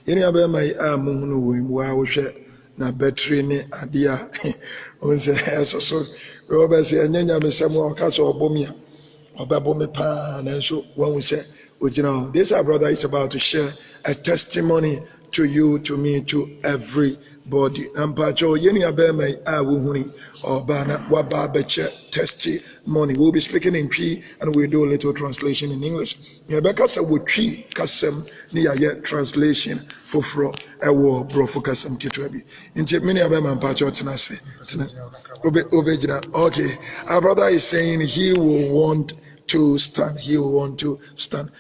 Yeni abe my mungu wimwa woshe na battery ni adia. Onse so Robert say nyanya mesemo okaso obomia. Obabomi pa na nso when we say this our brother is about to share a testimony to you, to me, to everybody. Ampacho yeni abema wuhuni obana wababeche testimony. We'll be speaking in P and we'll do a little translation in English. Yabeka sa wuchi kasem ni ya translation fofro ewo brofo kasem kitwebi. Inje mini abema ampacho tenase. Obejina. Okay. Our brother is saying he will want to stand. He will want to stand.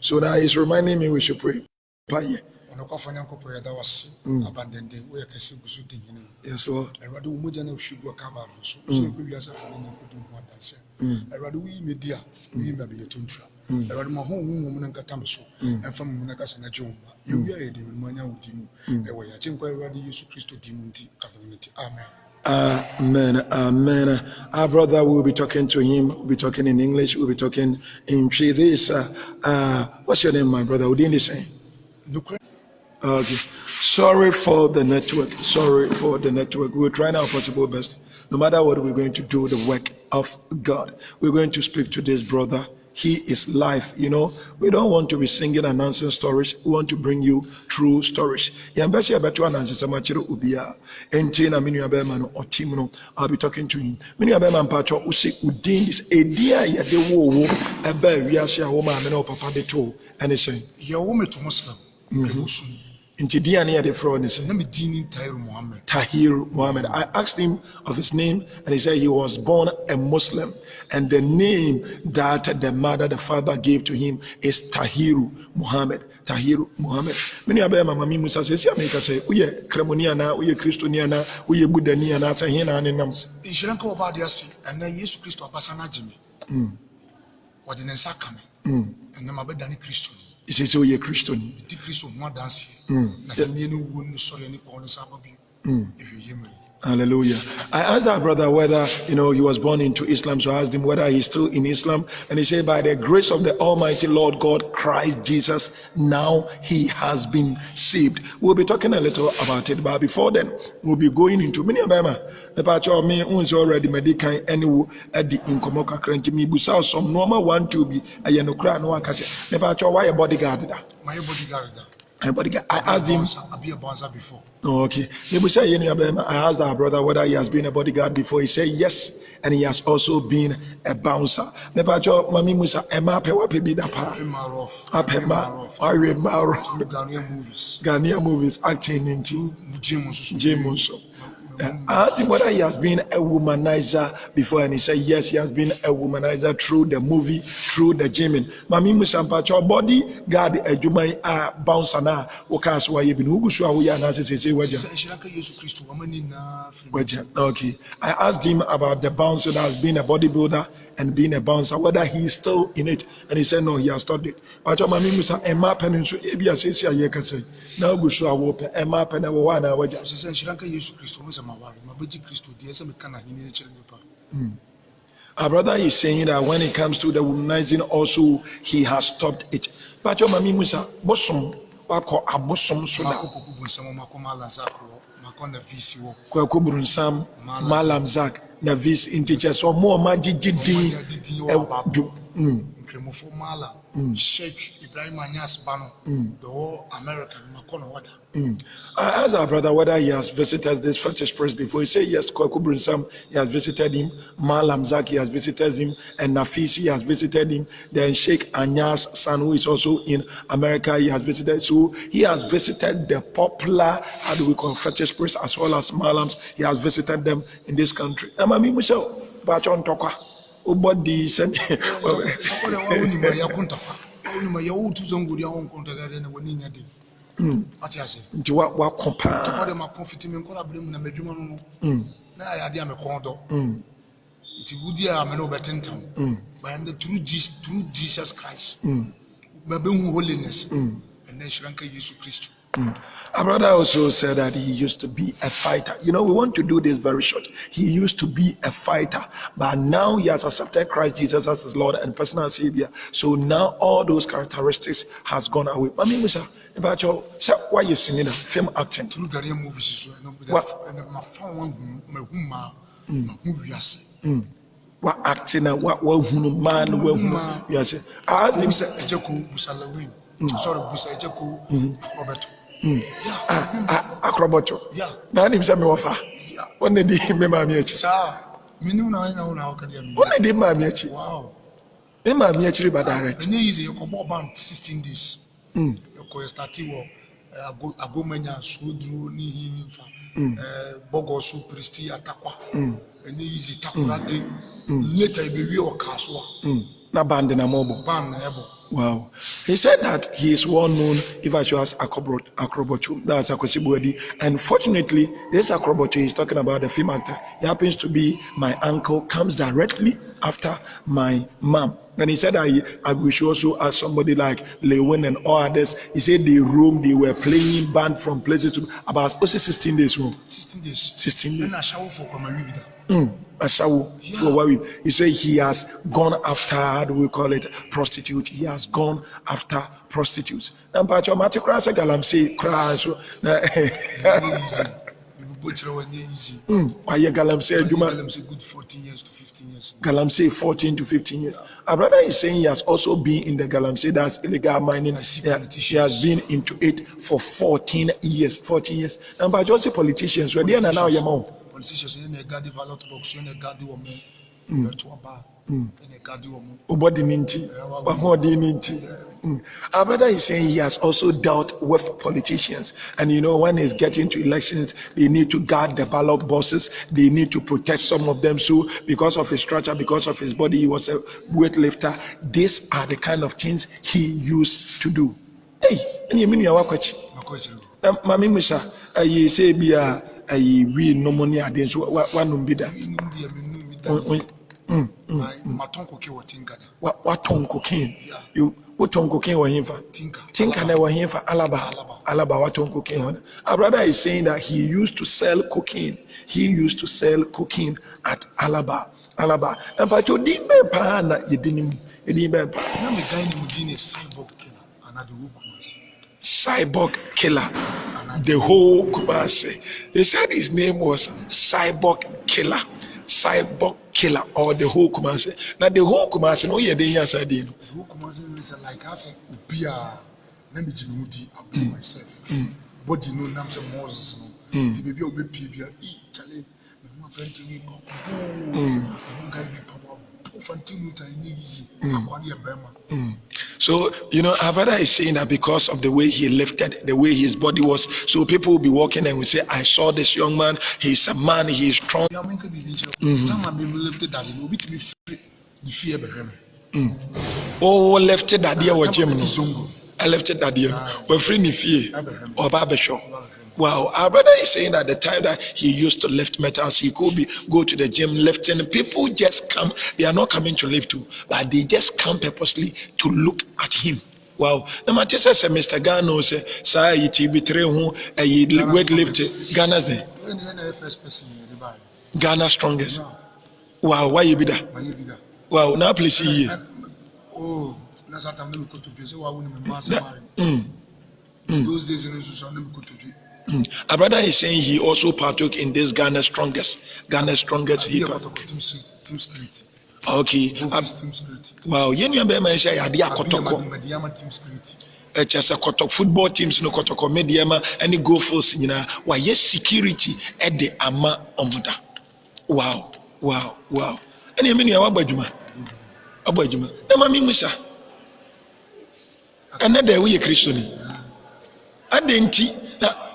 So now he's reminding me we should pray. Yes, Lord. Amen. Amen. Our brother will be talking to him. We'll be talking in English. We'll be talking in Tree. This, what's your name, my brother? Udini saying? Okay. Sorry for the network. Sorry for the network. We're trying our possible best. No matter what, we're going to do the work of God. We're going to speak to this brother. He is life. You know, we don't want to be singing and announcing stories. We want to bring you true stories. I'll be talking to him. I'll be talking to him. And he's saying, Tahir Muhammad. I asked him of his name and he said he was born a Muslim and the name that the mother, the father gave to him is Tahir Muhammad. Tahir Muhammad. Many of them, Mamma Musa says, America say, we are Cremoniana, we are Christiana, we are Buddhaniana, Sahina, and Nams. Ishanko Badiasi, and then Yesu Christo Abasana Jimmy. What in Sakame, and the Mabedani Christian. He says, oh, you're Christian. The Christian one dance here. If you hear me. Hallelujah. I asked that brother whether, he was born into Islam. So I asked him whether he's still in Islam. And he said, by the grace of the Almighty Lord God, Christ Jesus, now he has been saved. We'll be talking a little about it. But before then, we'll be going into many of them. The part of me who's already medical anyway at the Incomoka Cranty me busau some normal one to be a Yanokra no catch. The part of why a bodyguard. My bodyguard. I asked him. Before. Oh, okay. I asked our brother whether he has been a bodyguard before. He said yes, and he has also been a bouncer. Ghanaian movies acting into James. I asked him whether he has been a womanizer before, and he said yes, he has been a womanizer through the movie, through the gymming. Mami Musampacho body guard a Jumai bouncer na Wakas Waye bin Ugusha Okay. I asked him about the bouncer that has been a bodybuilder and being a bouncer, whether he is still in it, and he said no, he has stopped it. But Mami Musa a map and Ebia says ya say now Gusha whoop a map and a wana waja. Our brother is saying that when it comes to the womanizing also he has stopped it. But your mami musa bosom wako abosom soda kwako brunsam malam zak na vis integer so more magigi din kremofo malam Sheikh Ibrahim Anyas Bano the whole American makono wada. I asked our brother whether he has visited this fetish priest before. He said yes, Kwaku Brunsam, he has visited him, Malam Zaki has visited him, and Nafisi has visited him. Then Sheikh Anyas' son, who is also in America, he has visited. So he has visited the popular, how do we call fetish priests, as well as Malams. He has visited them in this country. Amami Michel, Bachon Toka, Ubodi sent what you say? What compare? My confidence in collaborating with Medjumano. Now I am a condo. It's a good year. I'm an overtenton. But I'm the true Jesus Christ. My holiness. And then Shranka Jesus Christ. Our brother also said that he used to be a fighter. You know, we want to do this very short. He used to be a fighter, but now he has accepted Christ Jesus as his Lord and personal Savior. So now all those characteristics has gone away. I mean, sir, about your, sir, why you singing film acting? What acting and what man will yes. I asked him. Sorry, Busa Ejeko, Roberto. Acrobato. Yeah. Now him say me wafa. One day me mami echi. Sir, me know now academy. One day mami echi. Wow. Me mami echi ba direct. Any easy you go band 16 days. You go start wo ago menya so duro ni hinfa. Bogo so priesti atakwa. Any easy takurade. Later be we o kaso. Na band na mobo. Band na ebo. Wow. He said that he is well known if I should ask acrobato. That's Akosibwedi. And fortunately, this acrobato he's talking about, the film actor, he happens to be my uncle, comes directly after my mom. And he said we should also ask somebody like Lewin and all others. He said they roamed, they were playing band from places to about also 16 days. 16 days. 16 days. And I shower for Kumawood. He said he has gone after, how do we call it, prostitute. He has gone after prostitutes. And but your maticra galamsey crash. Why you galamsey good 14 years to 15 years. Galamsey 14 to 15 years. Our brother is saying he has also been in the galamsey, that's illegal mining. He has been into it for 14 years. 14 years. And by just politicians, we're there now your mom. Politicians in a guard ballot box, in a guard woman, to a bar, in a guard woman. Our brother is saying he has also dealt with politicians, and you know, when he's getting to elections, they need to guard the ballot boxes, they need to protect some of them. So, because of his structure, because of his body, he was a weightlifter. These are the kind of things he used to do. Hey, and you mean you are watching? Mami Musa, you say be we no money again, so one be that. What tongue cocaine? You what tongue cocaine or him for? Tinker never him for Alaba, what tongue cocaine. Our brother is saying that he used to sell cocaine. He used to sell cocaine at Alaba. And but you didn't be pana, you didn't be cyborg killer. The whole Kumasi. They said his name was Cyborg Killer. Cyborg Killer or the whole Kumasi. Now the whole Kumasi, no, you're the answer. The whole Kumasi is like I said, Upia, let me Jimudi, I blame myself. Body no name some Moses. To be able to be Charlie, my friend to me, So, you know, our brother is saying that because of the way he lifted, the way his body was, so people will be walking and will say, I saw this young man, he's a man, he's strong. Oh, lifted that year or Jim. I lifted that year. We're free in fear or barbershop. Wow, our brother is saying that the time that he used to lift metals, he could go to the gym lifting. People just come, they are not coming to lift too, but they just come purposely to look at him. Wow. Now, my teacher said, Mr. Gano said, "Sir, you TB3 who a weight lift Ghana's the Ghana strongest." Wow, why you be that? Wow, now please see here. Oh, that's what I'm going to do. So I wouldn't master. Those days in the our brother is saying he also partook in this Ghana strongest. Team spirit. Okay. Team spirit. Wow, you know me say ya dia kotoko. Team spirit. Just a kotoko football teams no kotoko mediama any go force nyina wa yes security e de ama omuda. Wow. Any me nua abadwuma. Na mami musa. Another we Christian. Adenti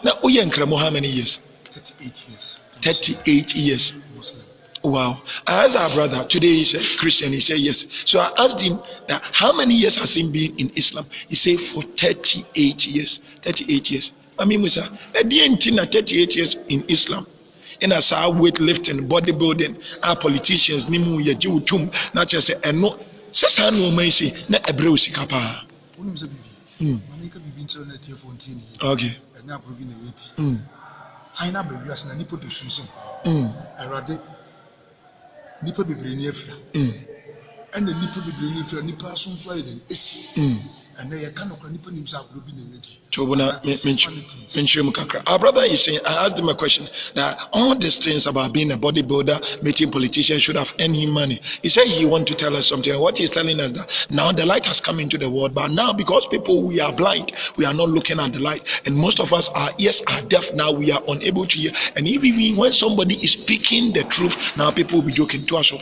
na uye nkramo how many years? 38 years. 38 years. Muslim. Wow. I asked our brother, today he's a Christian, he said yes. So I asked him that how many years has he been in Islam? He said for 38 years. 38 years. I mean, Musa, at the end, 38 years in Islam. And as our weightlifting, bodybuilding, our politicians, Nimu Yajiutum, not just say, and no, Sasano may say, not a brosicapa. Mami ka bibi nkyerɛ na tie fontin. Okay. Ɛna aprobi na yɛti. Haina ba wiase na nipa do sumsum. Awurade nipa bebree ni afira. Ɛna nipa bebree ni afira nipa asonso ayɛ den esi. And they can not nipa nimsa aprobi na yɛti. Our brother is saying, I asked him a question that all these things about being a bodybuilder, meeting politicians should have earned him money. He said he want to tell us something. And what he's telling us that now the light has come into the world, but now because people we are blind, we are not looking at the light, and most of us our ears are deaf. Now we are unable to hear, and even when somebody is speaking the truth, now people will be joking to us.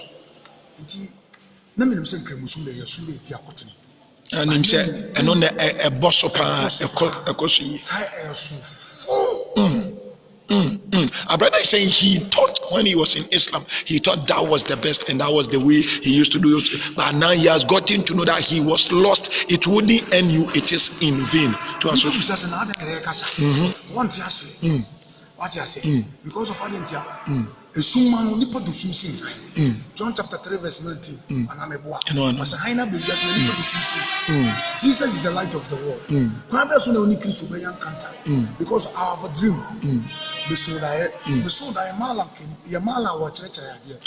And him said, and on a boss of a Our brother is saying he thought when he was in Islam, he thought that was the best and that was the way he used to do it. But now he has gotten to know that he was lost. It wouldn't end you, it is in vain. To us. What you say? Because of Adentia. John chapter 3 verse 19. Jesus is the light of the world. Because our dream.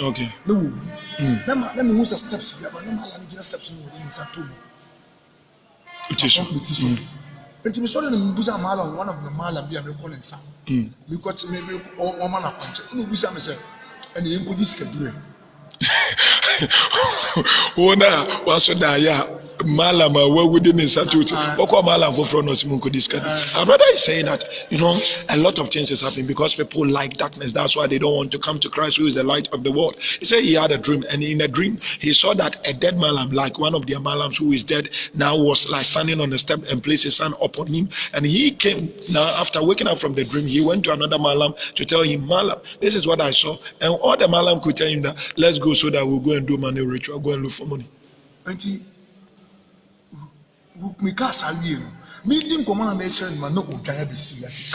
Okay. Let me use the steps. It is so. And to be sorry, one of the malam be a calling some. Because maybe all man of conscience. No, we say, and the Uncle Disca. Oh, now, what's that? Malama, where within institute, or Malam for Fronos Munkodiska. Our brother is saying that, a lot of things is happening because people like darkness. That's why they don't want to come to Christ, who is the light of the world. He said he had a dream, and in a dream, he saw that a dead Malam, like one of their Malams who is dead, now was like standing on the step and placed his hand upon him. And he came, now after waking up from the dream, he went to another Malam to tell him, Malam, this is what I saw. And all the Malam could tell him that, let's go so that we'll go and do money ritual, go and look for money. Because I will. Meeting command mention man no Ugaya be serious.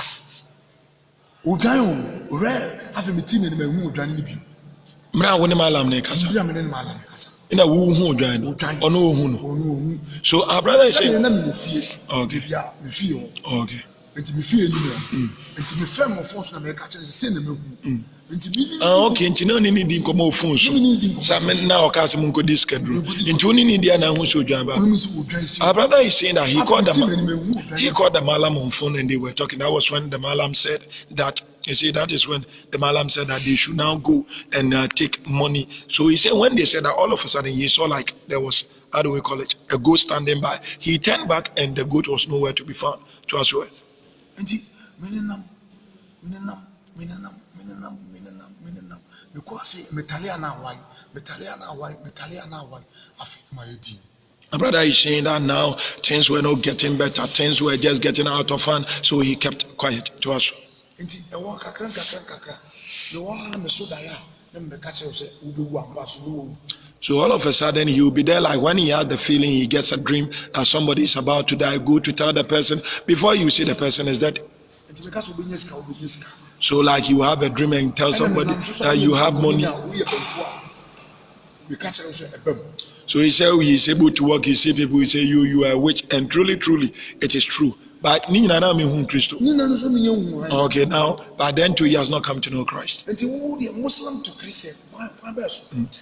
Ugayo, rare, have a meeting in the moon, Johnny Bill. Mra woni malam ne kasa. Ina wo hu odwan no. Ono hu no. So our brother is saying na me fie. Okay. Bia me fie ho. Okay. Enti me fie ni no. Enti me fam of phone so na me ka kire se na me hu. Okay, nti na ni di nkomo phone so. Sa me na o ka se mun ko schedule. Nti oni ni dia na hu so odwan ba. Our brother is saying that he called the malam on phone and they were talking. That was when the malam said that. You see, that is when the malam said that they should now go and take money. So he said when they said that, all of a sudden he saw like there was, how do we call it, a goat standing by. He turned back and the goat was nowhere to be found. To us where. Because my brother is saying that now things were not getting better, things were just getting out of hand, so he kept quiet to us. So all of a sudden he will be there, like when he has the feeling he gets a dream that somebody is about to die, go to tell the person before you see the person is dead. So like you have a dream and tell somebody that you have money. So he said he is able to work, he see people, he say you are a witch, and truly it is true. But okay, now, but then too, he has not come to know Christ.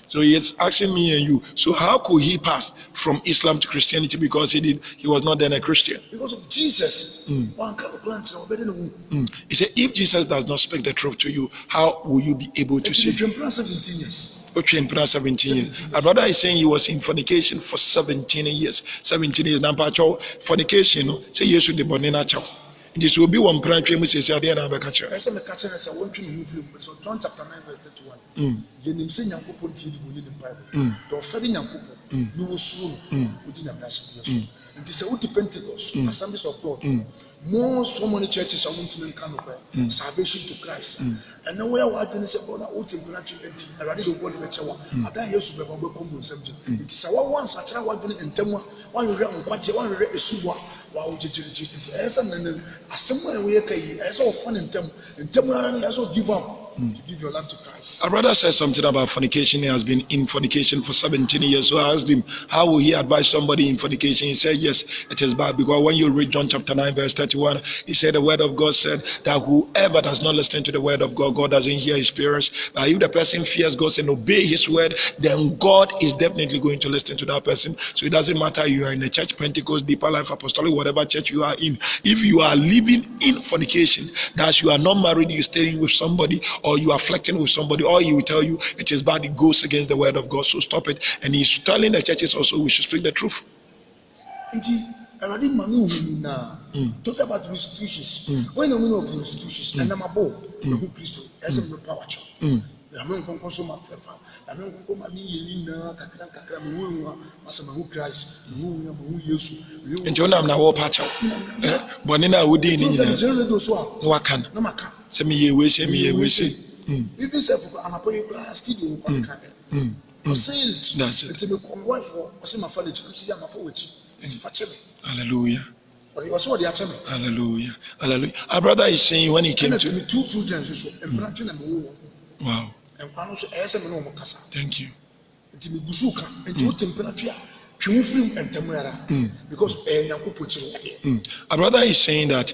So he is asking me and you, so how could he pass from Islam to Christianity because he was not then a Christian? Because of Jesus. He said, if Jesus does not speak the truth to you, how will you be able to see? 17 years. 17 years. Our brother is saying he was in fornication for 17 years. 17 years. Now, fornication, say yes to the bonina chow. This will be one branch. We say, I didn't have a catcher. So John chapter 9, verse 31. Yenim se nyankopon ti di bo yenim Bible. Do fere nyankopon ni wo suro wodi na mashade so. Nti se uti Pentecost, Assemblies of God. More so many churches are wanting to come salvation to Christ. And now where what been say brother uti branch enti awade do body mechewa. Ada Yesu be bo kombo nsem. Nti se wa once achara wa been entemwa, wa were nkwache, wa were esuwa, wa ojejiriji. Nti esa nan asem we kai esa ofan entem ara na esa give up. to give your life to Christ. Our brother said something about fornication. He has been in fornication for 17 years. So I asked him, how will he advise somebody in fornication? He said, yes, it is bad. Because when you read John chapter 9, verse 31, he said the word of God said that whoever does not listen to the word of God, God doesn't hear his prayers. But if the person fears God and obey his word, then God is definitely going to listen to that person. So it doesn't matter you are in a church, Pentecost, Deeper Life, Apostolic, whatever church you are in. If you are living in fornication, that you are not married, you're staying with somebody, or you are flirting with somebody, or he will tell you it is bad, it goes against the word of God, so stop it. And he's telling the churches also we should speak the truth. Talk about restitutions. When the meaning of restitutions, and I'm above who Christ as a power. I mean, concoso my prefer. I mean, Kakra, Massimo Christ, who you. And John, I'm now all patch out. Bonina would in no, I can. No, I can't. Send me a wish, me a wish. Even self, I'm a poet, studio. Your sales, that's it. To become wife for my father, I'm my forward. Hallelujah. But he was what they are. Hallelujah. Hallelujah. Our brother is saying when he came to me 2 children, and branching them. Wow. And one also as a normal casa. Thank you. It's me Gusuka and 2 temperature. Because our brother is saying that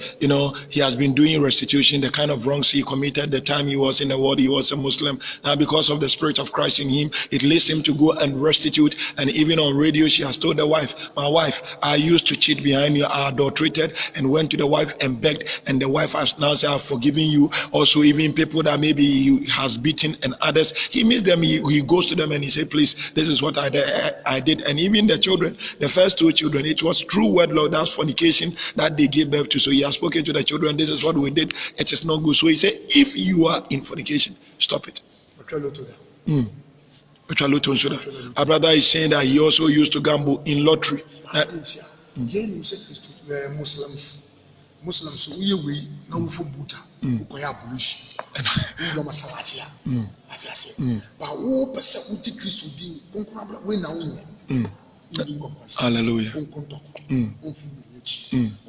he has been doing restitution, the kind of wrongs he committed the time he was in the world, he was a Muslim. Now because of the Spirit of Christ in him, it leads him to go and restitute. And even on radio she has told the wife, my wife, I used to cheat behind you, I adulterated, and went to the wife and begged, and the wife has now said, I've forgiven you. Also even people that maybe he has beaten and others, he meets them, he goes to them and he said, please, this is what I did. And even the children, the first 2 children, it was true wedlock, that's fornication that they gave birth to. So he has spoken to the children, this is what we did, it is not good. So he said, if you are in fornication, stop it. Our brother is saying that he also used to gamble in lottery. Muslims we now for buta ukoya abolish we must have atia but who person uti Christ di konkona bra we na wonye hallelujah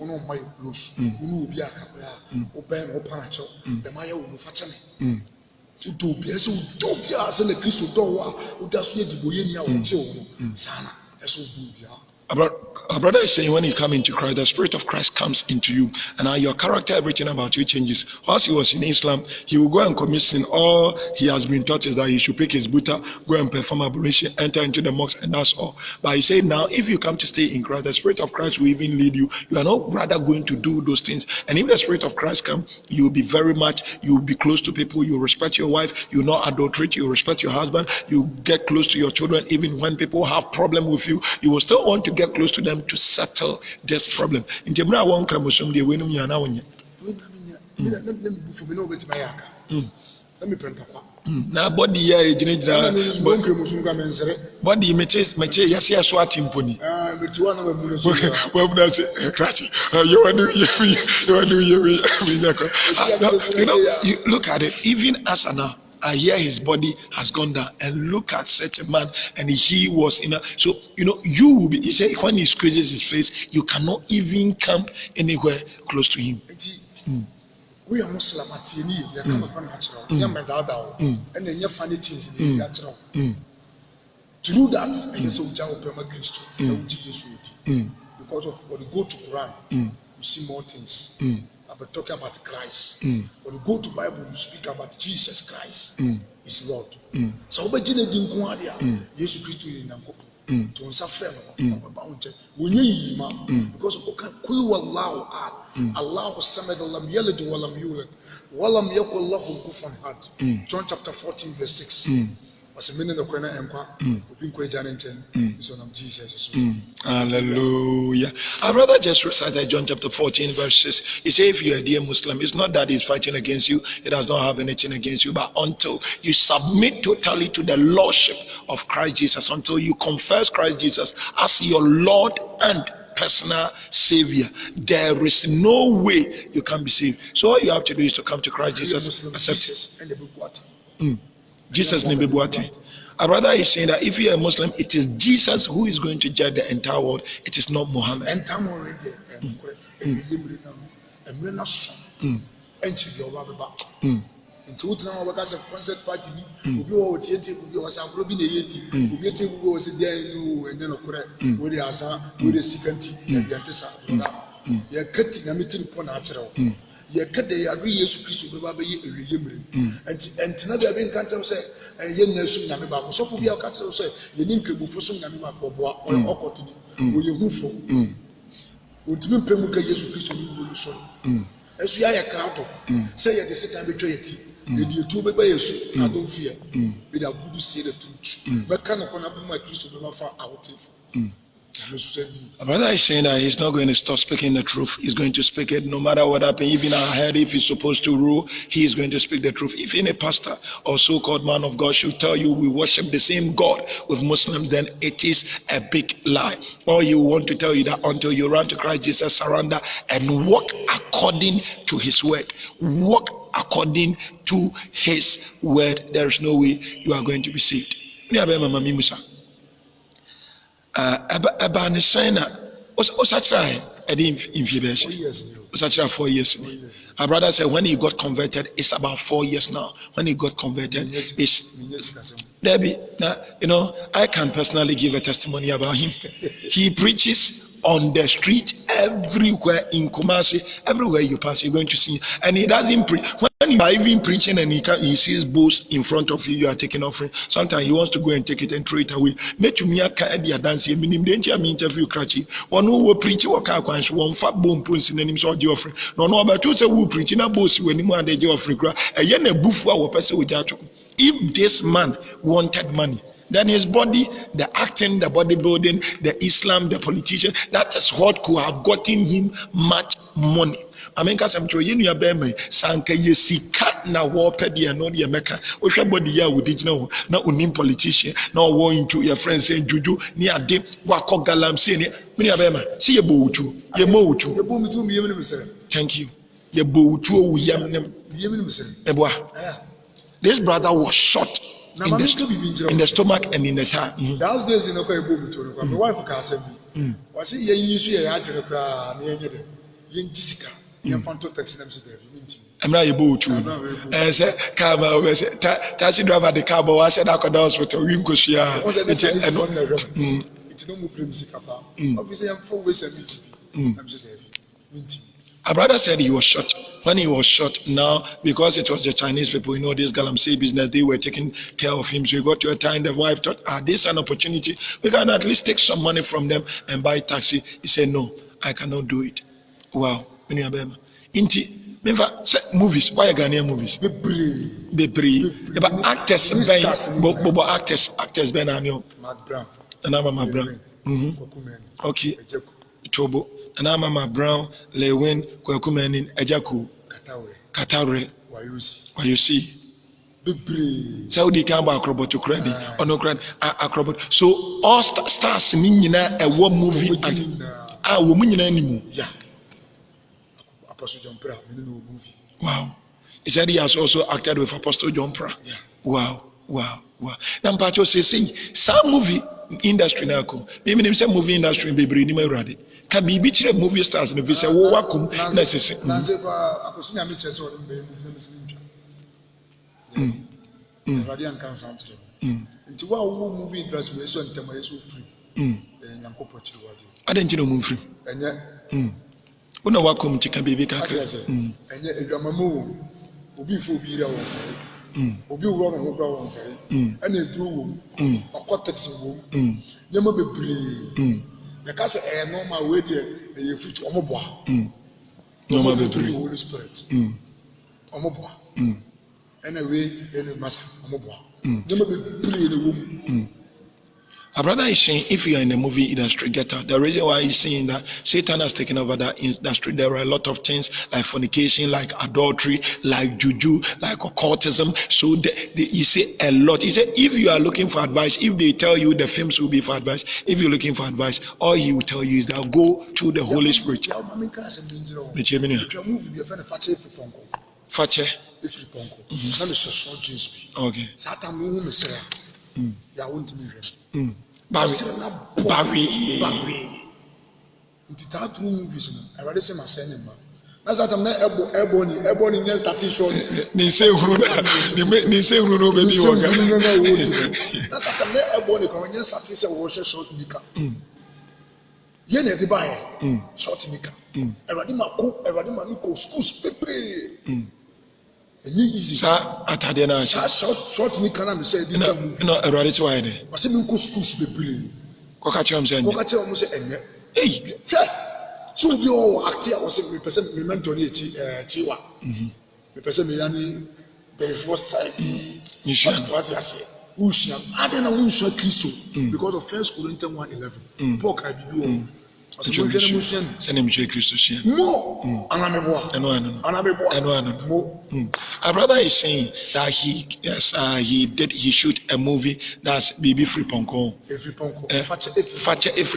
ono my close unu obi akabra oben opanacho the maya wo fachame utopia so utopia se na Christ do wa udaso ye diboye ni a wo che wo sana eso utopia. Our brother is saying when you come into Christ, the Spirit of Christ comes into you, and now your character, everything about you changes. Whilst he was in Islam, he will go and commit sin. All he has been taught is that he should pick his buta, go and perform ablution, enter into the mosque, and that's all. But he said now, if you come to stay in Christ, the Spirit of Christ will even lead you. You are not rather going to do those things. And if the Spirit of Christ comes, you will be you will be close to people, you respect your wife, you will not adulterate, you respect your husband, you get close to your children. Even when people have problem with you, you will still want to get close to them to settle this problem. In Jemra won kramusum de wenum yana wonye. Let me print up. Na body ya ejinejira body meche yase yaso atimponi metiwa na mamuno so wa muna se krachi you look at it. Even as now I hear his body has gone down, and look at such a man, and he was in a, so you will be, he said when he squeezes his face, you cannot even come anywhere close to him. We are Muslim at Yeni, they come upon natural, and then you find it in natural. To do that, I guess so Jaw Perma Christ, because of when you go to Quran, you see more things. But talking about Christ. When you go to Bible, you speak about Jesus Christ is Lord. So we didn't think Jesus Christ in Nampo to suffer when you because of Kulu Allah Allah was summoned Lam Yalid Walam Yulad Walam Yakullahu Kufan Had. John chapter 14 verse 6. Was a minute of Quena Emqua, Jesus. Hallelujah. I'd rather just recite John chapter 14, verse 6. He said, if you're a dear Muslim, it's not that he's fighting against you, it does not have anything against you, but until you submit totally to the Lordship of Christ Jesus, until you confess Christ Jesus as your Lord and personal Savior, there is no way you can be saved. So all you have to do is to come to Christ Jesus, accept Jesus and the water. Jesus name bebuate. I'd rather he's saying that if you're a Muslim, it is Jesus who is going to judge the entire world. It is not Muhammad. Into what now because a concert party will be all theatre, will be was a rubbing a yeti, will be a table was there and then with the Asa, with the second and the Antessa. You're cutting a meeting upon natural. You're cut the Arias Christo Baby Yimri. And another being cancer say, and yen no soon Namiba. So for your cattle say, you need to move for some Namiba or Okotini. Will you move for? Would you pay Muka Yesu Christo will show? As we are a crowd, say at the second betrayal. The two babies, I don't fear. Without good say the truth. But can I come up with my Christo Bafa out? My brother is saying that he's not going to stop speaking the truth. He's going to speak it no matter what happens. Even our head, if he's supposed to rule, he is going to speak the truth. If any pastor or so-called man of God should tell you we worship the same God with Muslims, then it is a big lie. Or he will want to tell you that until you run to Christ Jesus, surrender and walk according to his word. Walk according to his word. There is no way you are going to be saved. Eba ne China Osachra Osachra 4 years. Our brother said when he got converted, it's about 4 years now. When he got converted, it's Debbie. Now, you know, I can personally give a testimony about him. He preaches on the street everywhere in Kumasi. Everywhere you pass, you're going to see. And he doesn't preach. When you are even preaching and he sees bulls in front of you, you are taking offering. Sometimes he wants to go and take it and throw it away. Make me a kind of dance. Minim danger me interview cratchy. One who will preach what car quench one fat bone puns in the name of the offering. No, but you say who preaching a boss when you want the offering. A yen a buffalo or person with that. If this man wanted money, then his body, the acting, the bodybuilding, the Islam, the politician, that is what could have gotten him much money. I mean, because I'm sure you know, Sanka Yesika na war pedia no the America. Which body ya would it know? Not unim politician, no war into your friends saying Juju, near dim, Wako Galam saying it. Many of see a boatu, ye moatu, you boom to me, thank you. Ye boatu, this brother was shot in the stomach and in the thigh. That was days in a boom to my wife. Was it you had to cry near Yin Jessica? I'm not able to. And said, "Come over." Taxi driver the car, but I said, "I could hospital." It's no more music. Obviously, I'm 4 ways and music. A brother said he was shot. When he was shot, now because it was the Chinese people, you know, this galamsey business, they were taking care of him. So he got to a time the wife thought, this is an opportunity. We can at least take some money from them and buy taxi. He said, no, I cannot do it. Wow. Inti, movies. Why are Ghanaian movies? Be but actors, actors, Ben Anio. And I'm Mama Brown. Okay. Chobo. And I'm Mama Brown, Lewin, Kwakumenin, Ejaku, Katare. Why you see? Saudi Kamba acrobat to credit or no credit acrobat. So all stars mean a war movie. Woman anymore. Yeah. Apostle John Pra, movie. Wow. He said he has also acted with Apostle John Pra. Yeah. Wow. Now, Pacho says, some movie industry now come. Maybe them say movie industry be bring me ready. Can be bitch movie stars no say wo wakum na sese. Na say akosi na me chese o be movie. Radian can sound. Nti wa wo movie industry so ntema yeso free. Nyankopɔ chiri wade. Adenji no mum free. Enye. Una wakum tika baby kaka. Enye edwamamu obi fo obi ra won fere. Obi wuro no wura won fere. Ana eduru wo. Okotex wo. Nyama bebre. The case normal way there a fruit omoboa. Normal the Holy Spirit. Omoboa. Anyway, any massa omoboa. Never be play in the womb. A brother is saying if you are in the movie industry, get out. The reason why he's saying that Satan has taken over that industry, there are a lot of things like fornication, like adultery, like juju, like occultism. So he say a lot. He said if you are looking for advice, if they tell you the films will be for advice, if you're looking for advice, all he will tell you is that go to the Holy Spirit. Fache. Okay. Barry. Into that room vision, I already say my son. That's what I'm not airborne yes that is short. Ni say hunu no be di woga. That's what I'm not airborne because yes that is a wash short nika. Yen e di buy short nika. Eradi mako schools pepe. Enye easy. Sa atade na acha. Short nika na me say di ka movie. No, erade ti why dey. Wase me ko schools pepe. Ko ka chom say enye. Hey. So we all act here was me person me mentor ni chiwa. Me person me yani the first time what you say. Ushia. I don't know who should Christo because of 1 Corinthians 1:11. Paul can be no, our brother is saying that he shoot a movie that's BB Free Ponko. Free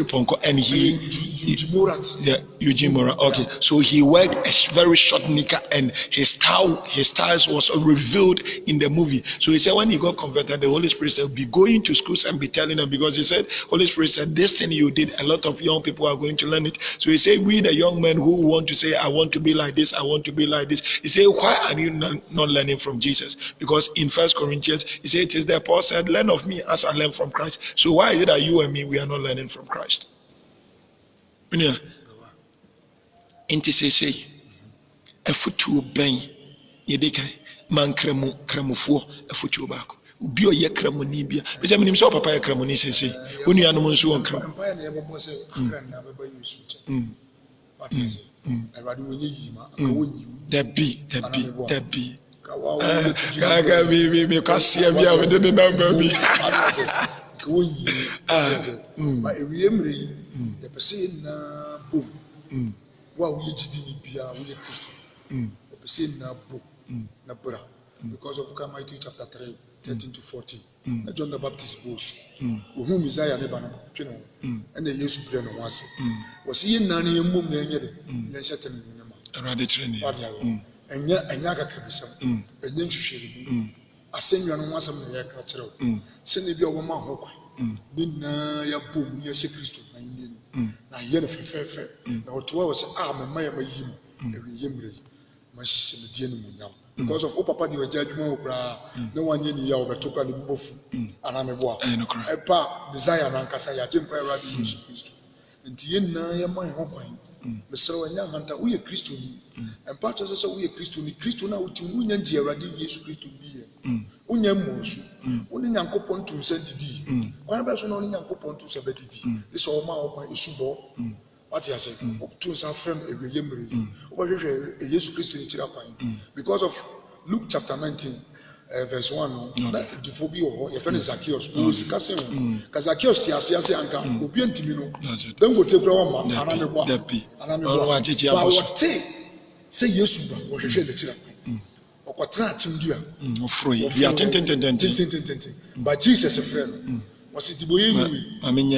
Ponko, and Eugene Mora. Okay, so he worked a very short knicker, and his styles was revealed in the movie. So he said when he got converted, the Holy Spirit said, "Be going to schools and be telling them," because he said, Holy Spirit said, "This thing you did, a lot of young people are going to learn it." So he said, we the young men who want to say, I want to be like this, I want to be like this. He said, why are you not learning from Jesus? Because in 1 Corinthians, he said, it is there Paul said, learn of me as I learn from Christ. So why is it that you and me, we are not learning from Christ? Yeah. Inti say, a futu ben, yedeka, man kremufu, a futu bako. Ubi oye kremoni bia. Bisa minim so papa ye kremoni sese. Onu anu nso won krem. Empire na ebo se akra na baba yusu che. What is it? Erade wonye yima, ka wonyi. Debi. Kaga bi kwase bia we de number bi. Ka wonyi. Ba ewie mre yi, ye pese na bom. Wa wo ye gidi ni bia, wo ye Kristo. Ye pese na bom na bra. Because of Matthew chapter 3. 13 to 14. John the Baptist goes. Who Messiah never know. And the years pray no once. Was he nani a mum near the Yanshatan in the man? And Yaga Cabisam, and then to share. I send you on once of the aircraft. Send me a woman hook. Nina ya boom near Christo. Now, yen of fair. Now, 2 hours arm and my him, every yimri. My Median. Because of Papa, you were judgment, no one in the hour took on the buff, and I'm a boy. A pa, Messiah, and Cassaya, Jim Pierre, and Tiena, my home. Mr. and young hunter, we are Christian, and part of us, we are Christian, now to Union Geradi, yes, Christian beer. Union Mosu, only Uncle Pontu said the one person only Uncle Pontu said the this all my issue. What you say? To some friend every year, Jesus Christ in Chirapan. Because of Luke chapter 19, verse 1, the phobia or your friend Zacchaeus, who is Cassino, Zacchaeus, Tiasias, Anka, who be Antimino, then go take one, and I'm a boy, and I'm a boy. Say yes, or you share the Chirapan. Or quadrant, but Jesus a friend. Was it the boy? I mean,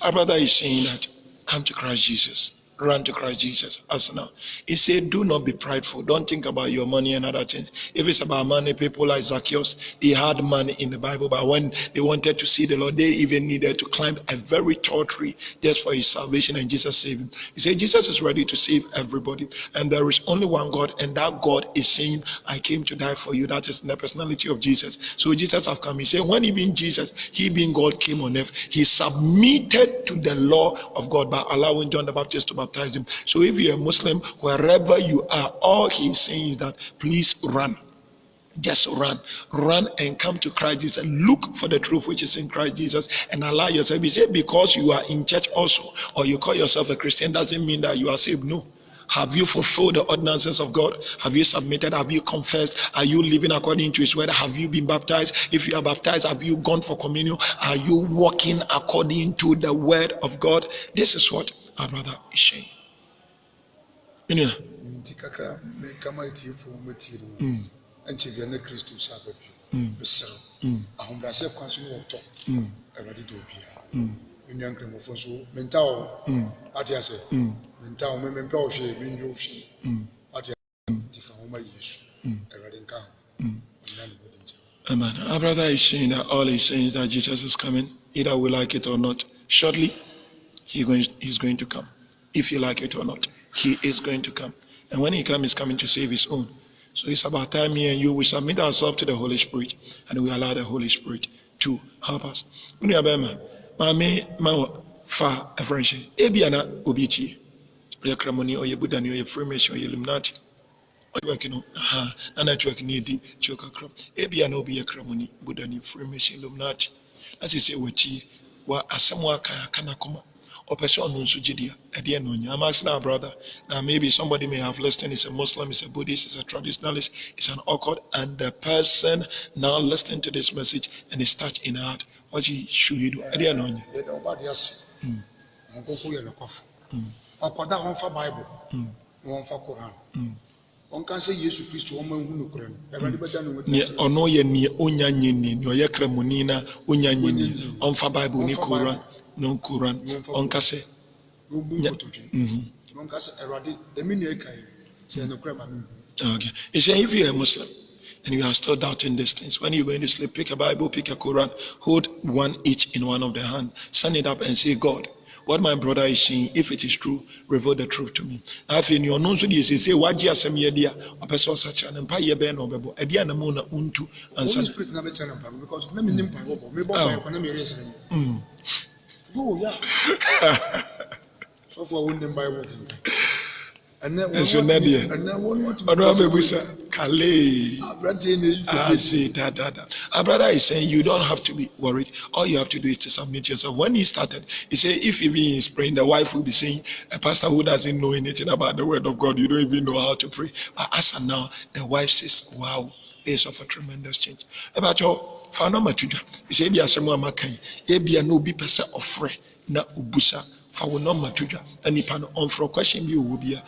our brother is saying that. Come to Christ Jesus. Run to Christ Jesus. As now. He said, do not be prideful. Don't think about your money and other things. If it's about money, people like Zacchaeus, he had money in the Bible, but when they wanted to see the Lord, they even needed to climb a very tall tree just for his salvation, and Jesus saved him. He said, Jesus is ready to save everybody, and there is only one God, and that God is saying, I came to die for you. That is the personality of Jesus. So Jesus has come. He said, when he being Jesus, he being God came on earth, he submitted to the law of God by allowing John the Baptist to baptize him. So if you're a Muslim, wherever you are, all he's saying is that please run. Just run and come to Christ Jesus. Look for the truth which is in Christ Jesus and allow yourself. He said, because you are in church also, or you call yourself a Christian, doesn't mean that you are saved. No. Have you fulfilled the ordinances of God? Have you submitted? Have you confessed? Are you living according to his word? Have you been baptized? If you are baptized, have you gone for communion? Are you walking according to the word of God? This is what our brother is saying. Yeah. Amen. Our brother is saying that all he's saying is that Jesus is coming, either we like it or not. Shortly, he's going to come. If you like it or not, he is going to come. And when he comes, he's coming to save his own. So it's about time me and you, we submit ourselves to the Holy Spirit and we allow the Holy Spirit to help us. Fa a friendship. Ebiana Obichi. Oya Kramoni, Oya Budani, Oya Freemason, Oya Illuminati. Working on a network needy choker crop. Ebiana Obia Kramoni, Budani, Freemason, Illuminati. As you say, what a somewhat can come. Or person on Sujidia, at the end on you. I'm asking our brother. Now, maybe somebody may have listened. He's a Muslim, he's a Buddhist, he's a traditionalist, he's an occult, and the person now listening to this message and is touched in heart. What should you do? At the end on you. Bible. On can say Jesus Christ to woman who Ukraine. Or no, ye near Unyanini, no Yakramunina, Unyanini, on for Bible, ni Quran, no Quran, on Casse. On Casse, the Miniaka, say no crema. Okay. You say if you're a Muslim and you are still doubting these things, when you're going to sleep, pick a Bible, pick a Quran, hold one each in one of the hand, stand it up and say, God, what my brother is saying, if it is true, reveal the truth to me. I feel your non so this is say, what you are media, a person such an empire ben or bebo, a diana mona unto, and some spirit never tell them because let me name Bible, maybe I'm erasing. Oh, yeah. So for one name Bible. And then one Our brother is saying you don't have to be worried. All you have to do is to submit yourself. When he started, he said if he is praying, the wife will be saying, a pastor who doesn't know anything about the word of God, you don't even know how to pray. But as of now, the wife says, wow, it's of a tremendous change. About your Fanoma Tuja, he said, Yasamu Makai, Ebia no be person of free, na ubusa, Fawanoma Tuja, and if an on for a question you will be a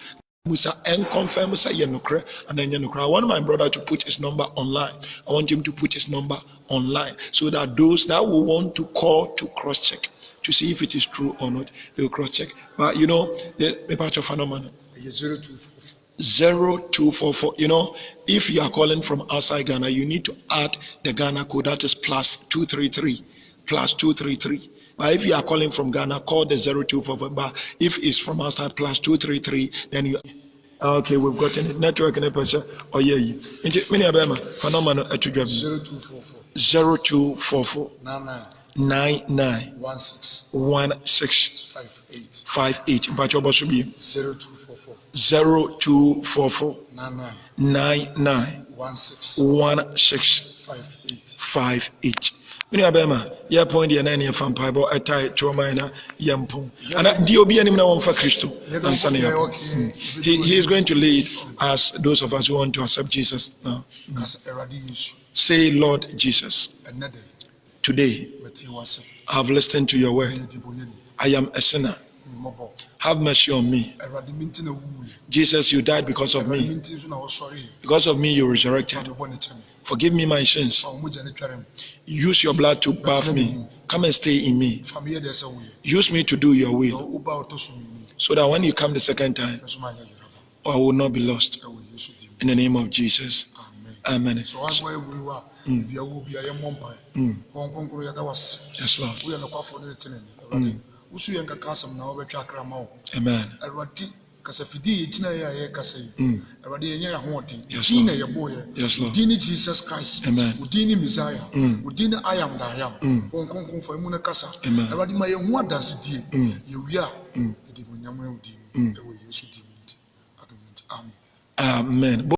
Musa and confirm say yenokre and then yenokre. I want my brother to put his number online. I want him to put his number online so that those that will want to call to cross check to see if it is true or not, they will cross check. But you know, the part of phenomenon 0244. You know, if you are calling from outside Ghana, you need to add the Ghana code that is +233. But if you are calling from Ghana, call the 0244. But if it's from outside +233, then you. Okay, we've gotten it. Network in a person. Oh yeah, many abema phenomenon at 0244 99 16 58. But your boss should be 0244 99 16 58. Many abema, ya point the name from Bible, a tie trauma in a yampon. And DOB and him now for Christo. He is going to lead us, those of us who want to accept Jesus now. Say, Lord Jesus, today I have listened to your word. I am a sinner. Have mercy on me. Jesus, you died because of me. Because of me, you resurrected. Forgive me my sins. Use your blood to bath me. Come and stay in me. Use me to do your will. So that when you come the second time, I will not be lost. In the name of Jesus. Amen. Yes, Lord. Amen. Yes, Lord. Yes, Lord. Jesus Christ. Amen. Messiah. I am that I am. Amen.